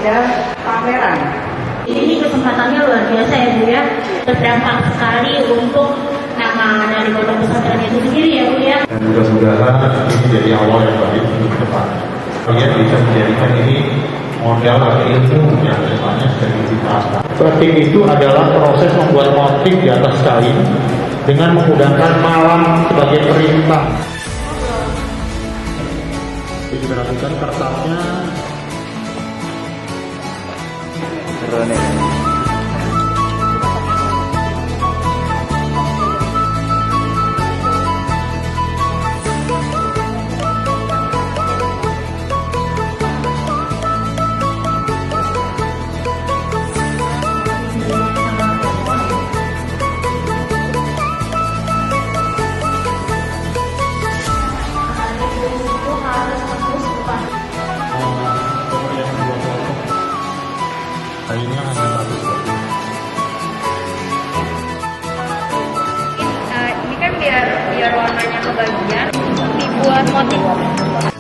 ada pameran. Ini kesempatannya luar biasa ya Bu ya, berdampak sekali untuk nama dari pondok pesantren itu sendiri ya Bu ya. Dan mudah-mudahan ini jadi awal yang baik untuk ke depan. Kalian bisa menjadikan ini modal atau ilmu yang kedepannya sering diterapkan. Batik itu adalah proses membuat motif di atas kain dengan menggunakan malam sebagai perintah. Diperhatikan kertasnya. Keren ya. Kayaknya hanya bagus. Ini kan biar warnanya kebagian dibuat motif.